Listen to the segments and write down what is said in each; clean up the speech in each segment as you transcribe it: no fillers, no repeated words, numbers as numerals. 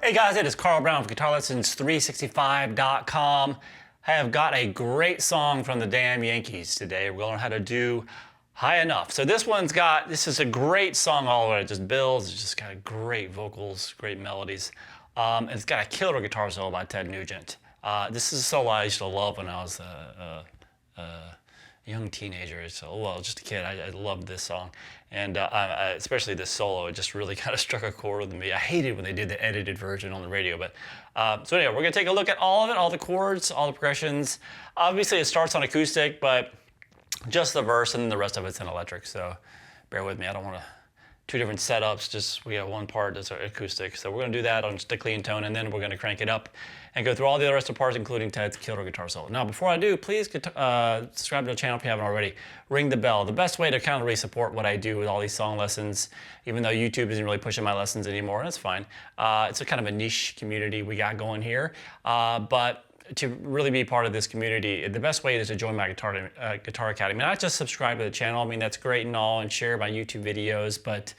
Hey guys, it is Carl Brown from GuitarLessons365.com. I have got a great song from the Damn Yankees today. We're going to learn how to do High Enough. So this is a great song all the way. It just builds, it's just got great vocals, great melodies. And it's got a killer guitar solo by Ted Nugent. This is a solo I used to love when I was a young teenager, just a kid. I loved this song, and especially this solo. It just really kind of struck a chord with me. I hated when they did the edited version on the radio, but so anyway, we're gonna take a look at all of it, all the chords, all the progressions. Obviously, it starts on acoustic, but just the verse, and then the rest of it's in electric. So bear with me. I don't want to. Two different setups, we have one part that's acoustic. So we're gonna do that on just a clean tone, and then we're gonna crank it up and go through all the rest of the parts, including Ted's killer guitar solo. Now, before I do, please subscribe to the channel if you haven't already. Ring the bell. The best way to kind of really support what I do with all these song lessons, even though YouTube isn't really pushing my lessons anymore, and that's fine. It's a kind of a niche community we got going here, but to really be part of this community, the best way is to join my Guitar Academy. Not just subscribe to the channel. I mean, that's great and all, and share my YouTube videos, but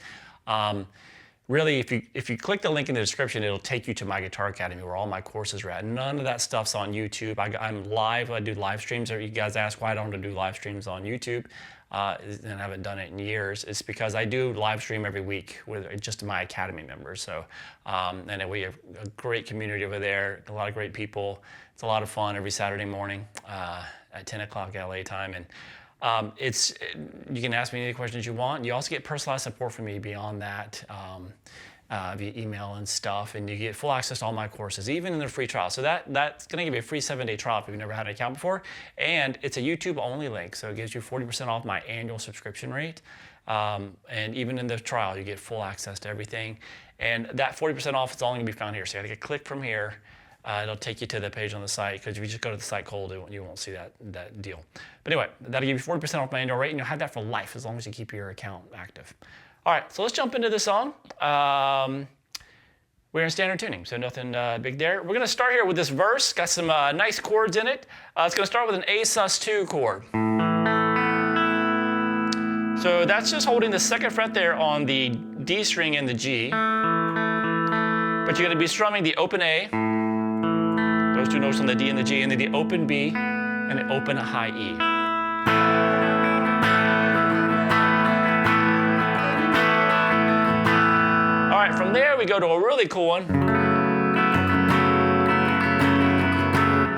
really, if you click the link in the description, it'll take you to my Guitar Academy where all my courses are at. None of that stuff's on YouTube. I'm live. I do live streams. You guys ask why I don't do live streams on YouTube, and I haven't done it in years. It's because I do live stream every week with just my Academy members. So, and we have a great community over there, a lot of great people. It's a lot of fun every Saturday morning at 10 o'clock LA time. And you can ask me any questions you want. You also get personalized support from me beyond that via email and stuff. And you get full access to all my courses, even in the free trial. So that's going to give you a free 7-day trial if you've never had an account before. And it's a YouTube only link. So it gives you 40% off my annual subscription rate. And even in the trial, you get full access to everything. And that 40% off is only going to be found here. So you got to get click from here. It'll take you to the page on the site, because if you just go to the site cold, you won't see that deal. But anyway, that'll give you 40% off my annual rate, and you'll have that for life as long as you keep your account active. All right, so let's jump into the song. We're in standard tuning, so nothing big there. We're gonna start here with this verse. Got some nice chords in it. It's gonna start with an A sus2 chord. So that's just holding the second fret there on the D string and the G. But you're gonna be strumming the open A, those two notes on the D and the G, and then the open B and the open high E. All right, from there we go to a really cool one.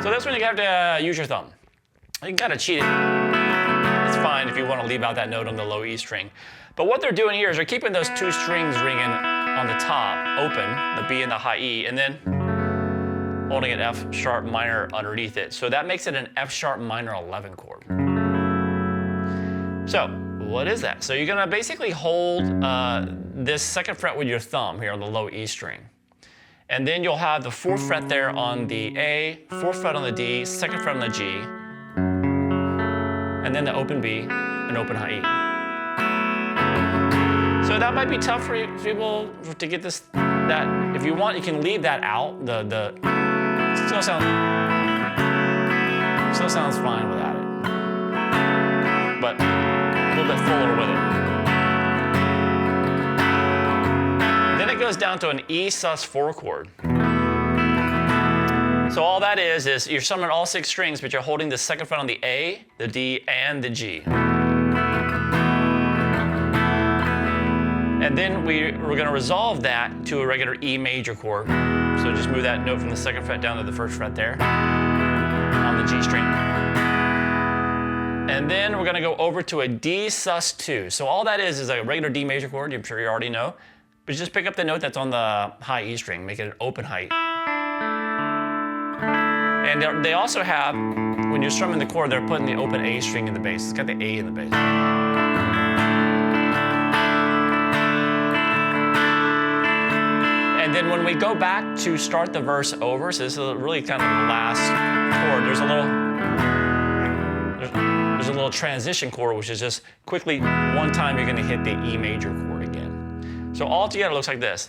So this one you have to use your thumb. You can kind of cheat it. It's fine if you want to leave out that note on the low E string. But what they're doing here is they're keeping those two strings ringing on the top, open, the B and the high E, and then holding an F sharp minor underneath it. So that makes it an F sharp minor 11 chord. So what is that? So you're gonna basically hold this second fret with your thumb here on the low E string. And then you'll have the fourth fret there on the A, fourth fret on the D, second fret on the G, and then the open B and open high E. So that might be tough for people to get this, that if you want, you can leave that out. Still sounds fine without it, but a little bit fuller with it. Then it goes down to an E sus4 chord. So all that is you're strumming all 6 strings, but you're holding the second fret on the A, the D, and the G. And then we're going to resolve that to a regular E major chord. So just move that note from the second fret down to the first fret there on the G string. And then we're going to go over to a D sus2. So all that is a regular D major chord, I'm sure you already know. But just pick up the note that's on the high E string, make it an open high. And they also have, when you're strumming the chord, they're putting the open A string in the bass. It's got the A in the bass. And then when we go back to start the verse over, so this is really kind of the last chord, there's a little transition chord, which is just quickly, one time you're gonna hit the E major chord again. So all together it looks like this.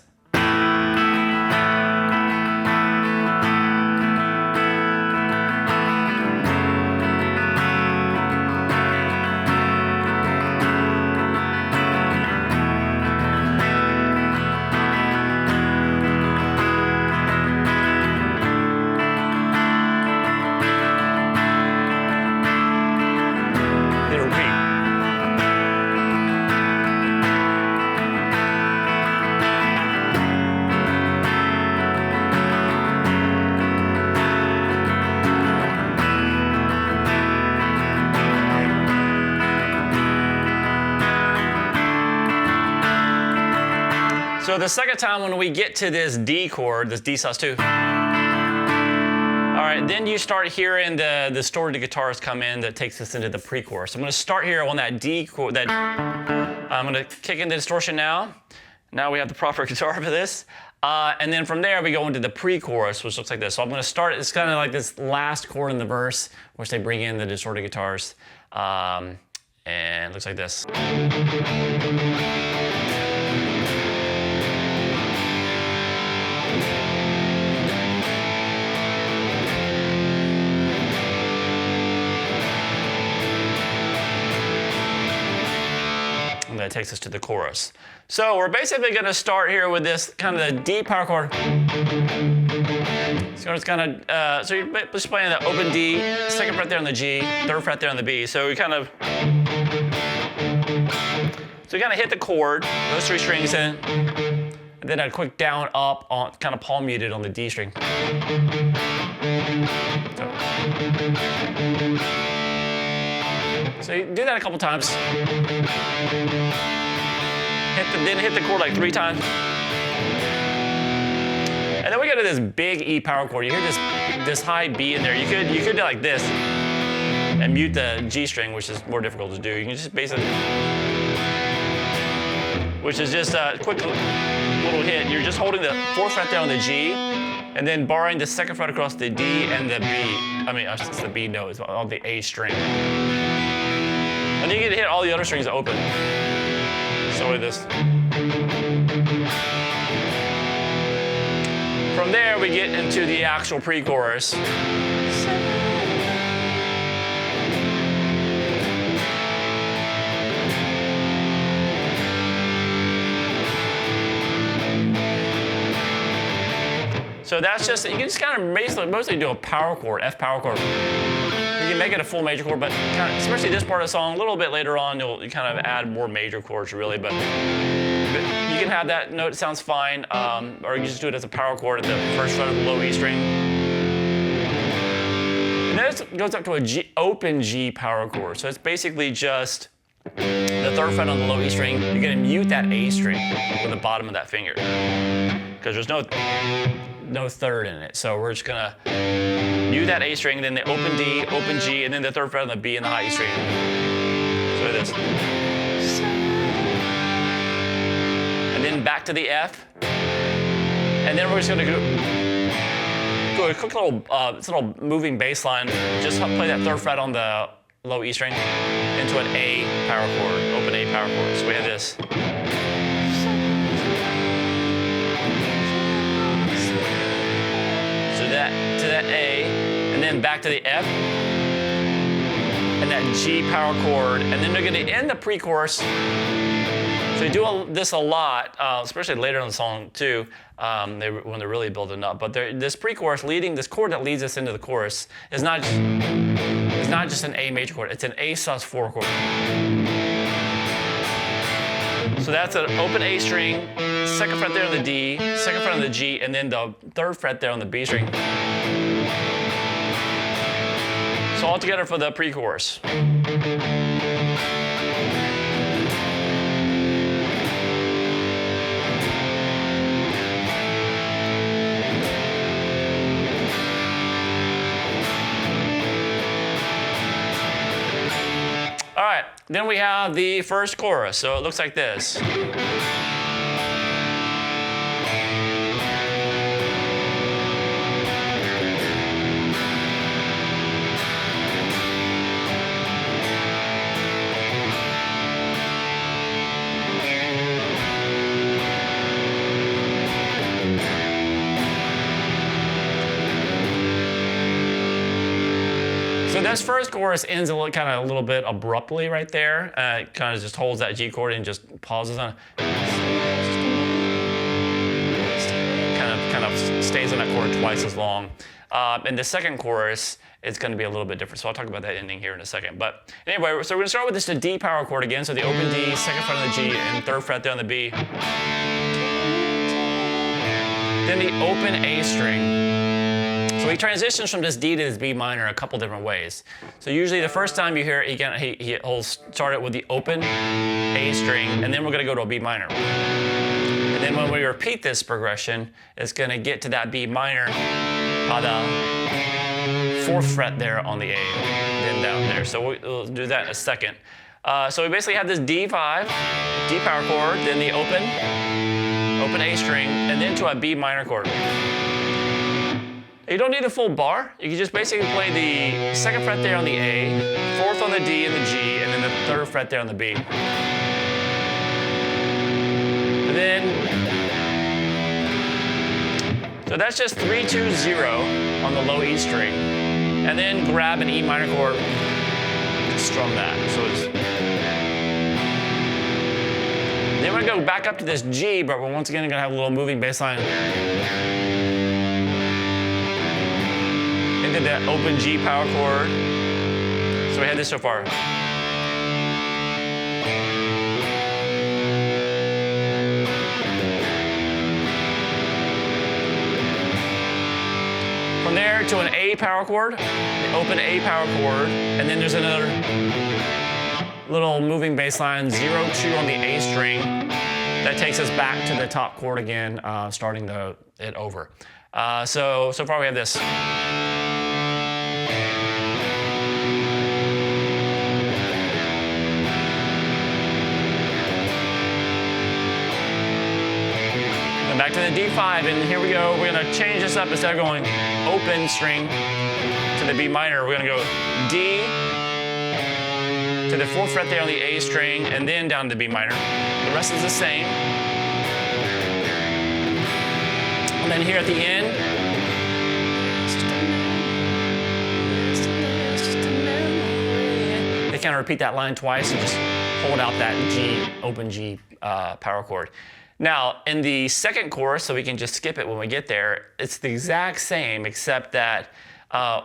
So the second time when we get to this D chord, this D sus2, all right, then you start hearing the distorted guitars come in that takes us into the pre-chorus. I'm gonna start here on that D chord, I'm gonna kick in the distortion now. Now we have the proper guitar for this. And then from there we go into the pre-chorus, which looks like this. So I'm gonna start, it's kind of like this last chord in the verse, which they bring in the distorted guitars. And it looks like this. And that takes us to the chorus. So we're basically gonna start here with this kind of the D power chord. So it's kind of, so you're just playing the open D, second fret there on the G, third fret there on the B. So we kind of, hit the chord, those three strings in, and then a quick down up on, kind of palm muted on the D string. So you do that a couple times. Then hit the chord like 3 times. And then we go to this big E power chord. You hear this high B in there. You could do like this and mute the G string, which is more difficult to do. You can just basically, which is just a quick little hit. You're just holding the 4th fret there on the G, and then barring the 2nd fret across the D and the B. I mean, it's the B note, it's on the A string. And then you can hit all the other strings open. So with this. From there, we get into the actual pre-chorus. So that's just, you can just kind of mostly do a power chord, F power chord. You can make it a full major chord, but kind of, especially this part of the song, a little bit later on, you kind of add more major chords really, but you can have that note, it sounds fine, or you just do it as a power chord at the first fret of the low E string. And then it goes up to a G, open G power chord. So it's basically just the 3rd fret on the low E string. You're gonna mute that A string with the bottom of that finger, because there's no 3rd in it. So we're just gonna mute that A string, then the open D, open G, and then the 3rd fret on the B and the high E string. So this. And then back to the F. And then we're just gonna go a quick little moving bass line. Just play that 3rd fret on the low E string into an A power chord, open A power chord. So we have this. To that A, and then back to the F, and that G power chord, and then they're going to end the pre-chorus. So you do this a lot, especially later in the song too, when they're really building up. But this pre-chorus this chord that leads us into the chorus is not just an A major chord, it's an A sus4 chord. So that's an open A string, 2nd fret there on the D, 2nd fret on the G, and then the 3rd fret there on the B string. So all together for the pre-chorus. All right, then we have the first chorus. So it looks like this. So this first chorus ends a little bit abruptly right there. It kind of just holds that G chord and just pauses on it. Kind of stays on that chord twice as long. And the second chorus, it's going to be a little bit different. So I'll talk about that ending here in a second. But anyway, so we're going to start with this D power chord again. So the open D, 2nd fret on the G, and 3rd fret there on the B. Then the open A string. So he transitions from this D to this B minor a couple different ways. So usually the first time you hear it, he'll start it with the open A string, and then we're going to go to a B minor. And And then when we repeat this progression, it's going to get to that B minor on the 4th fret there on the A, then down there. So we'll do that in a second. So we basically have this D5, D power chord, then the open A string, and then to a B minor chord. You don't need a full bar. You can just basically play the 2nd fret there on the A, 4th on the D and the G, and then the 3rd fret there on the B. And then, so that's just 3, 2, 0 on the low E string. And then grab an E minor chord, strum that. So it's, then we're gonna go back up to this G, but we're once again gonna have a little moving bass line into that open G power chord. So we had this so far. From there to an A power chord, the open A power chord, and then there's another little moving bass line, 0, 2 on the A string. That takes us back to the top chord again, starting it over. So far we have this. Back to the D5, and here we go. We're gonna change this up. Instead of going open string to the B minor, we're gonna go D to the 4th fret there on the A string, and then down to the B minor. The rest is the same. And then here at the end, they kind of repeat that line twice and just hold out that G, open G power chord. Now, in the 2nd chorus, so we can just skip it when we get there, it's the exact same, except that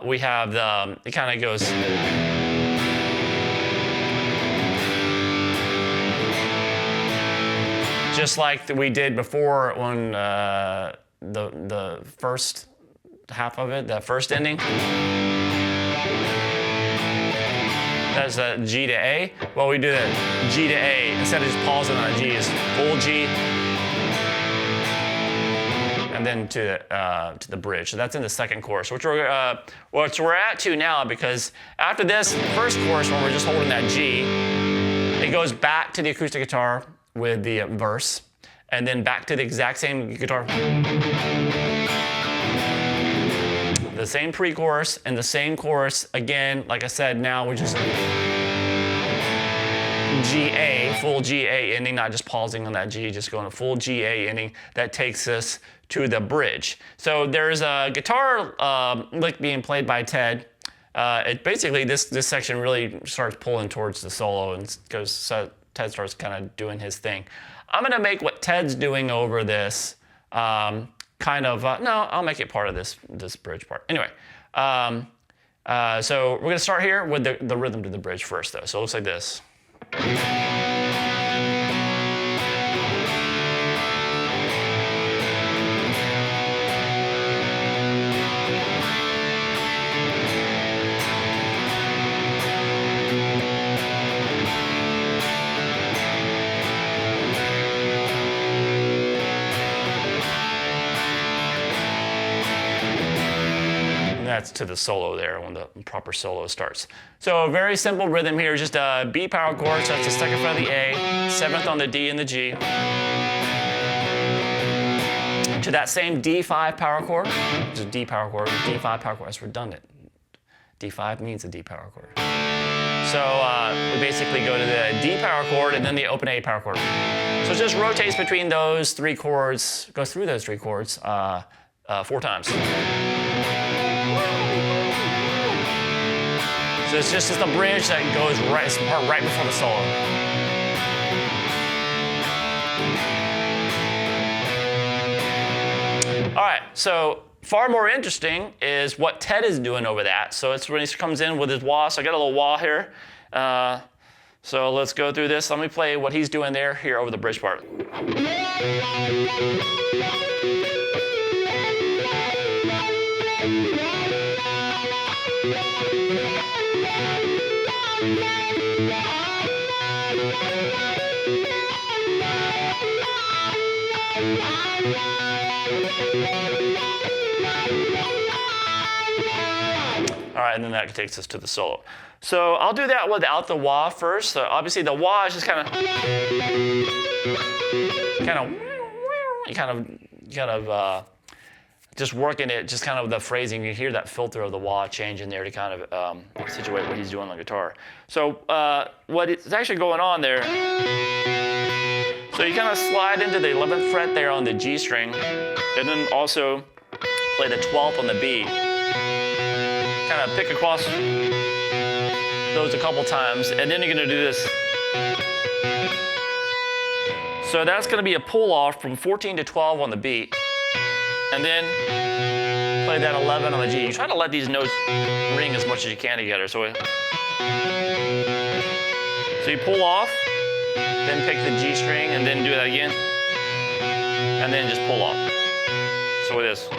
we have the, it kind of goes, just like we did before when the first half of it, the first ending. That's a G to A. Well, we do the G to A, instead of just pausing on a G, is full G, and then to the bridge. So that's in the 2nd chorus, which we're at to now, because after this first chorus, when we're just holding that G, it goes back to the acoustic guitar with the verse, and then back to the exact same guitar. The same pre-chorus and the same chorus again. Like I said, now we're just GA, full GA ending, not just pausing on that G, just going a full GA ending. That takes us to the bridge. So there's a guitar lick being played by Ted. It basically, this section really starts pulling towards the solo and goes, so Ted starts kind of doing his thing. I'm gonna make what Ted's doing over this kind of, no, I'll make it part of this bridge part. Anyway, so we're gonna start here with the rhythm to the bridge first though. So it looks like this. That's to the solo there when the proper solo starts. So a very simple rhythm here, just a B power chord, so that's the 2nd fret of the A, 7th on the D and the G. To that same D5 power chord, which is D power chord, D5 power chord, that's redundant. D5 means a D power chord. So we basically go to the D power chord and then the open A power chord. So it just rotates between those 3 chords, goes through those 3 chords 4 times. So it's just a bridge that goes right before the solo. All right, so far more interesting is what Ted is doing over that. So it's when he comes in with his wah. So I got a little wah here. So let's go through this. Let me play what he's doing there here over the bridge part. All right, and then that takes us to the solo. So I'll do that without the wah first. So obviously the wah is just kind of just working it, just kind of the phrasing. You hear that filter of the wah change in there to kind of situate what he's doing on the guitar. So what is actually going on there, so you kind of slide into the 11th fret there on the G string, and then also play the 12th on the B. Kind of pick across those a couple times, and then you're going to do this. So that's going to be a pull off from 14 to 12 on the B, and then play that 11 on the G. You try to let these notes ring as much as you can together. So you pull off, then pick the G string, and then do that again, and then just pull off. So it is.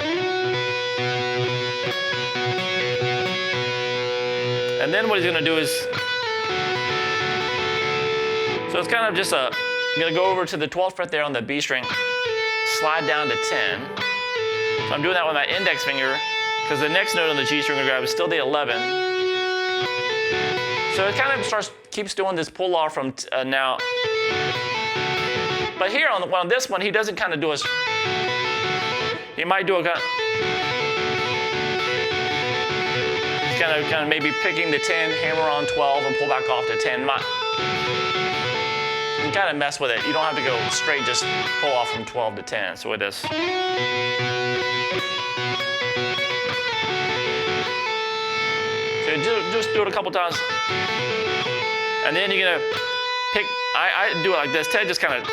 And then what he's going to do is, so it's kind of just I'm going to go over to the 12th fret there on the B string, slide down to 10. So I'm doing that with my index finger, because the next note on the G string I'm going to grab is still the 11. So it kind of keeps doing this pull off from now. But here on this one, he doesn't kind of do he might do a kind of maybe picking the 10, hammer on 12, and pull back off to 10. You can kind of mess with it. You don't have to go straight, just pull off from 12 to 10. So it is. So just do it a couple times. And then you're going to pick, I do it like this. Ted just kind of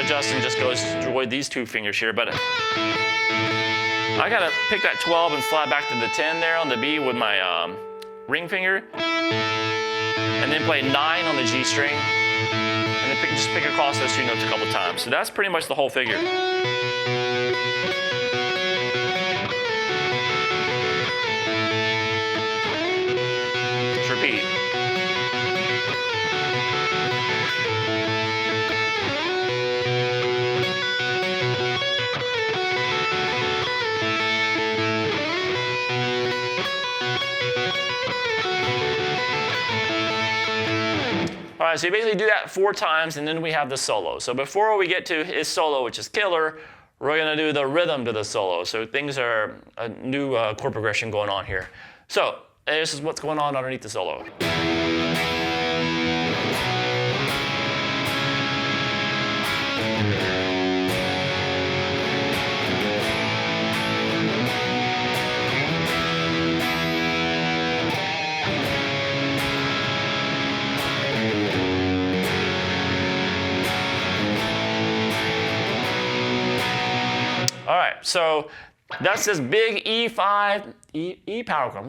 adjusts and just goes with these two fingers here. But I got to pick that 12 and slide back to the 10 there on the B with my ring finger. And then play 9 on the G string. And then just pick across those two notes a couple times. So that's pretty much the whole figure. Just repeat. All right, so you basically do that 4 times, and then we have the solo. So before we get to his solo, which is killer, we're going to do the rhythm to the solo. So things are a new chord progression going on here. So this is what's going on underneath the solo. All right, so that's this big E5, E power chord. I'm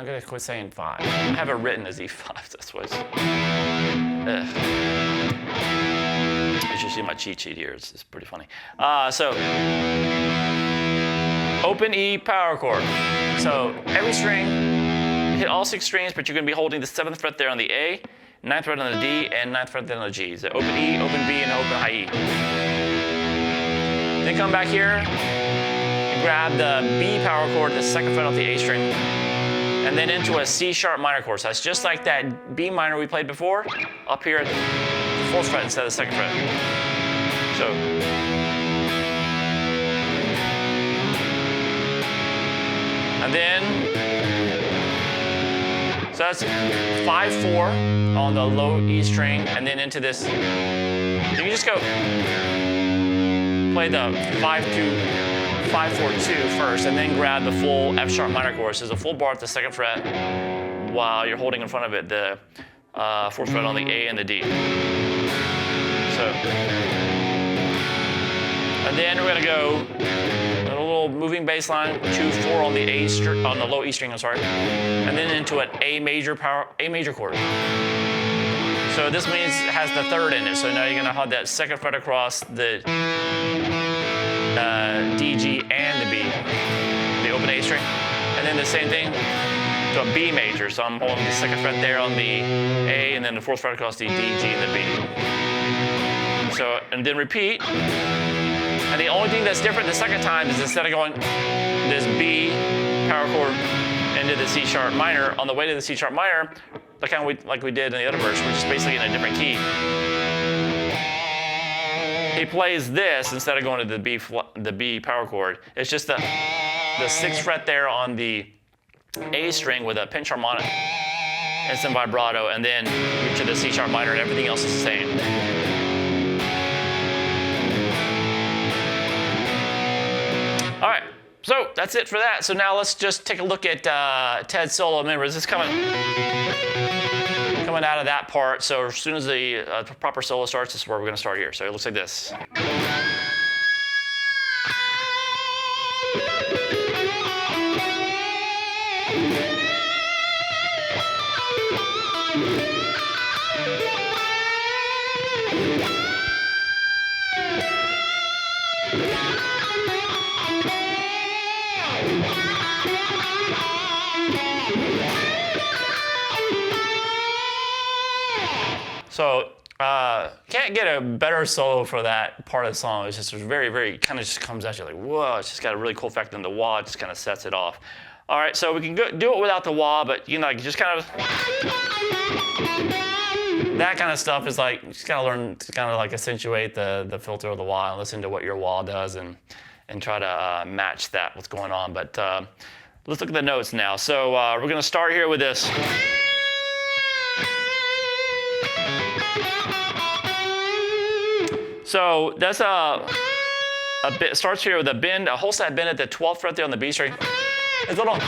going to quit saying 5. I have it written as E5, that's why you should see my cheat sheet here, it's pretty funny. So, open E power chord. So every string, hit all 6 strings, but you're going to be holding the 7th fret there on the A, 9th fret on the D, and 9th fret there on the G. So open E, open B, and open high E. Then come back here and grab the B power chord, the 2nd fret off the A string, and then into a C sharp minor chord. So that's just like that B minor we played before, up here at the 4th fret instead of the 2nd fret. So, and then, so that's 5-4 on the low E string, and then into this. You can just go play the 5-4-2 first, and then grab the full F sharp minor chord. So there's a full bar at the 2nd fret, while you're holding in front of it the 4th fret on the A and the D. So, and then we're gonna go a little moving bass line, 2-4 on the on the low E string. I'm sorry, and then into an A major chord. So this means it has the 3rd in it. So now you're gonna have that 2nd fret across the D, G, and the B, the open A string. And then the same thing to a B major. So I'm holding the 2nd fret there on the A, and then the 4th fret across the D, G, and the B. So, and then repeat. And the only thing that's different the second time is instead of going this B power chord into the C sharp minor, on the way to the C sharp minor, like we did in the other verse, we're just basically in a different key. He plays this instead of going to the B power chord. It's just the 6th fret there on the A string with a pinch harmonic and some vibrato, and then to the C sharp minor, and everything else is the same. All right, so that's it for that. So now let's just take a look at Ted's solo. Remember, this is coming out of that part. So as soon as the proper solo starts, this is where we're going to start here. So it looks like this. So can't get a better solo for that part of the song. It's just very, very, kind of just comes at you like, whoa, it's just got a really cool effect, and the wah just kind of sets it off. All right, so we can do it without the wah, but you know, just kind of, that kind of stuff is like, just kind of learn to kind of like accentuate the filter of the wah and listen to what your wah does and try to match that, what's going on. But let's look at the notes now. So we're gonna start here with this. So that's a bit, starts here with a bend, a whole set bend at the 12th fret there on the B string. It's a little,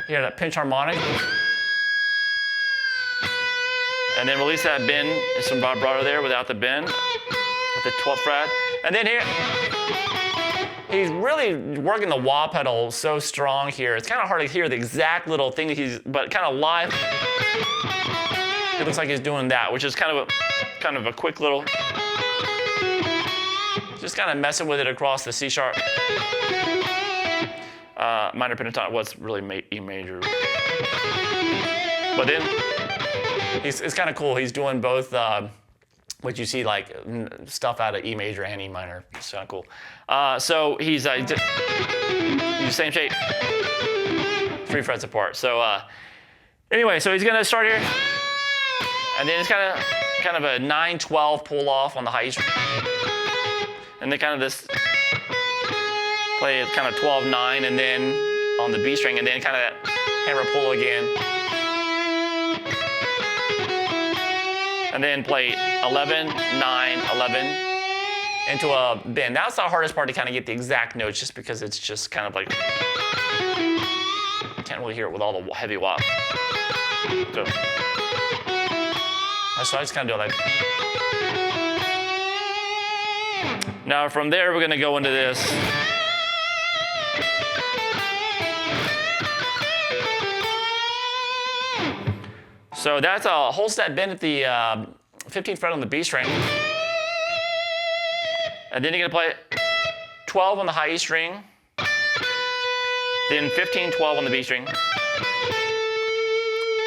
here, that pinch harmonic. And then release that bend, and some vibrato there without the bend, with the 12th fret. And then here, he's really working the wah pedal so strong here. It's kind of hard to hear the exact little thing that but kind of live, it looks like he's doing that, which is kind of a quick little, just kind of messing with it across the C sharp minor pentatonic. Well, it's really E major. But then it's kind of cool. He's doing both what you see like stuff out of E major and E minor. It's kind of cool. So he's the same shape, 3 frets apart. So anyway, so he's gonna start here, and then it's kind of a 9-12 pull off on the high E string. And then kind of this, play it kind of 12-9, and then on the B string, and then kind of that hammer pull again. And then play 11, 9, 11 into a bend. That's the hardest part to kind of get the exact notes, just because it's just kind of like, you can't really hear it with all the heavy wah. So I just kind of do it like. Now from there, we're going to go into this. So that's a whole set bend at the 15th fret on the B string. And then you're going to play 12 on the high E string, then 15, 12 on the B string,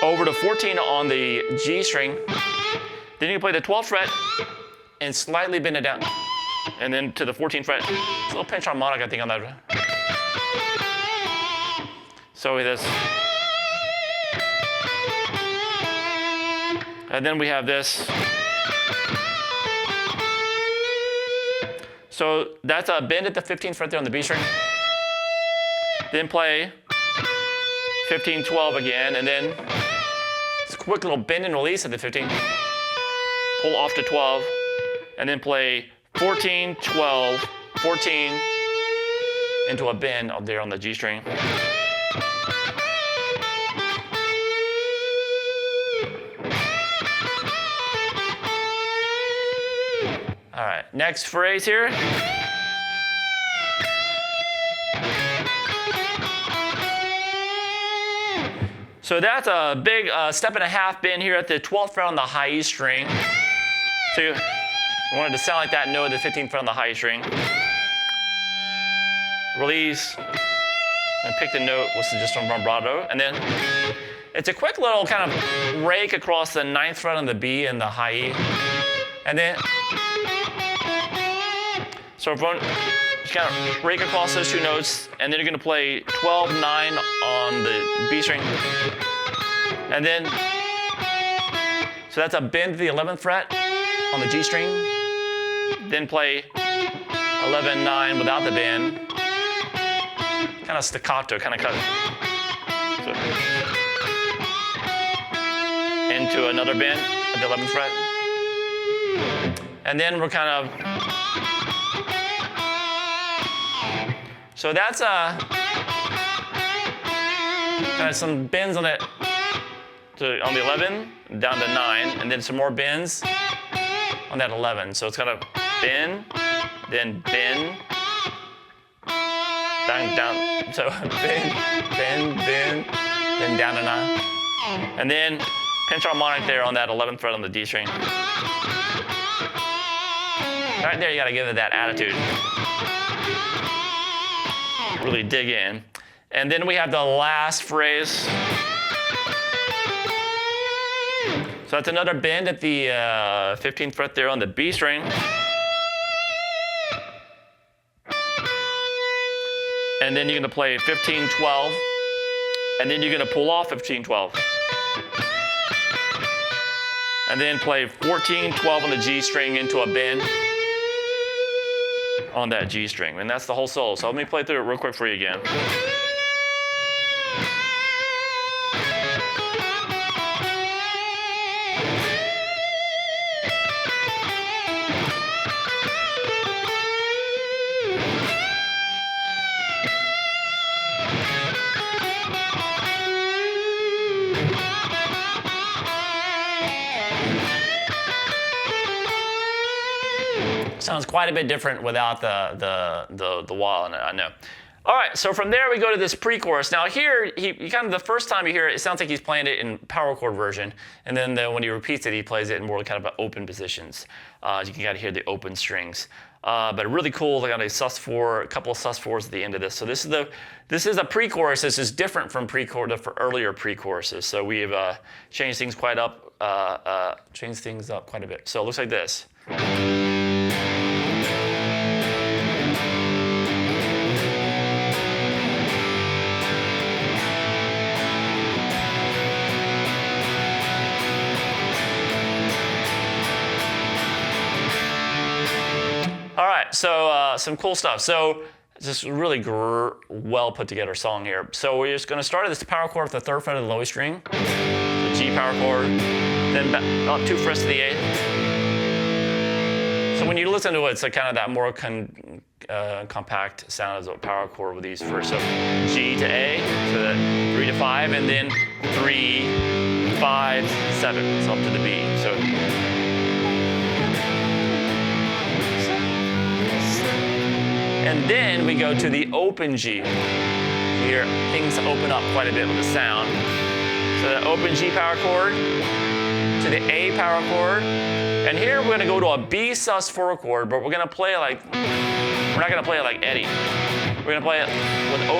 over to 14 on the G string, then you can play the 12th fret and slightly bend it down. And then to the 14th fret, it's a little pinch harmonic, I think, on that. So with this. And then we have this. So that's a bend at the 15th fret there on the B string. Then play 15, 12 again, and then it's a quick little bend and release at the 15. Pull off to 12, and then play 14, 12, 14 into a bend up there on the G string. All right, next phrase here. So that's a big 1.5 bend here at the 12th fret on the high E string. So you want it to sound like that note at the 15th fret on the high E string. Release, and pick the note with just some vibrato. And then it's a quick little kind of rake across the 9th fret on the B and the high E. And then, So just kind of break across those two notes, and then you're going to play 12, 9 on the B string. And then, so that's a bend to the 11th fret on the G string. Then play 11, 9 without the bend. Kind of staccato, kind of cut. So, into another bend at the 11th fret. And then we're kind of, so that's kind of some bends on it on the 11 down to 9, and then some more bends on that 11. So it's kind of bend, then bend, down. So bend, then down to 9, and then pinch harmonic there on that 11th fret on the D string. Right there, you gotta give it that attitude. Really dig in. And then we have the last phrase. So that's another bend at the 15th fret there on the B string. And then you're gonna play 15, 12, and then you're gonna pull off 15, 12. And then play 14, 12 on the G string into a bend on that G string. And that's the whole solo. So let me play through it real quick for you again. Sounds quite a bit different without the wah in it, I know. All right, so from there we go to this pre-chorus. Now here, he kind of the first time you hear it, it sounds like he's playing it in power chord version, and then when he repeats it, he plays it in more kind of open positions. You can kind of hear the open strings. But really cool. They got a sus4, a couple of sus4s at the end of this. So this is a pre-chorus. This is different from earlier pre-choruses. So we've changed things quite up, quite a bit. So it looks like this. All right, so some cool stuff. So just really well put together song here. So we're just gonna start at this power chord with the 3rd fret of the lowest string, the G power chord, then up 2 frets to the A. So when you listen to it, it's kind of that more compact sound as a power chord with these first. So G to A, so that 3 to 5, and then 3, 5, 7, so up to the B. So. And then we go to the open G. Here, things open up quite a bit with the sound. So the open G power chord to the A power chord. And here we're gonna go to a B sus4 chord, but we're gonna play it like, we're not gonna play it like Eddie. We're gonna play it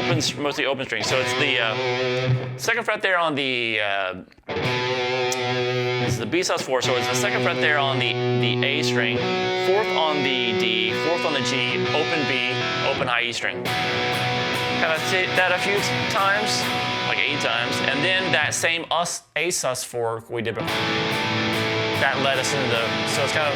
with mostly open strings. So it's the 2nd fret there on the, this is the B sus4, so it's the 2nd fret there on the A string, 4th on the D, 4th on the G, open B, open high E string. Kind of say that a few times, like 8 times, and then that same A sus4 we did before. That led us into the, so it's kind of,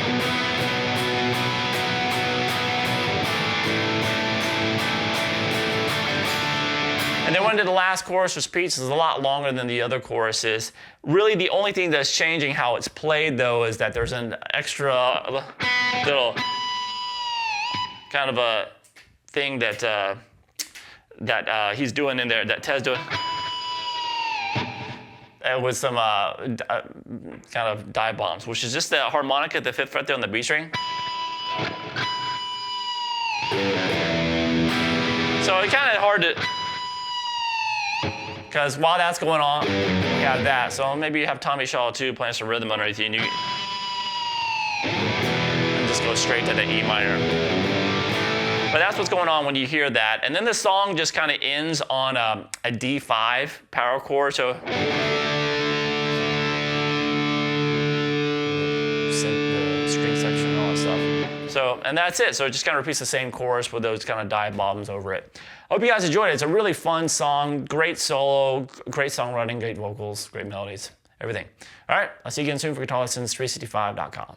and then when the last chorus repeats, it's a lot longer than the other choruses. Really, the only thing that's changing how it's played, though, is that there's an extra little kind of a thing that he's doing in there, that Ted's doing. With some kind of dive bombs, which is just the harmonic at the 5th fret there on the B string. So it's kind of hard to, because while that's going on, you have that. So maybe you have Tommy Shaw too playing some rhythm underneath you, and just go straight to the E minor. But that's what's going on when you hear that. And then the song just kind of ends on a D5 power chord. So the string section and all that stuff. So, and that's it. So it just kind of repeats the same chorus with those kind of dive bombs over it. I hope you guys enjoyed it. It's a really fun song, great solo, great songwriting, great vocals, great melodies, everything. All right, I'll see you again soon for GuitarLessons365.com.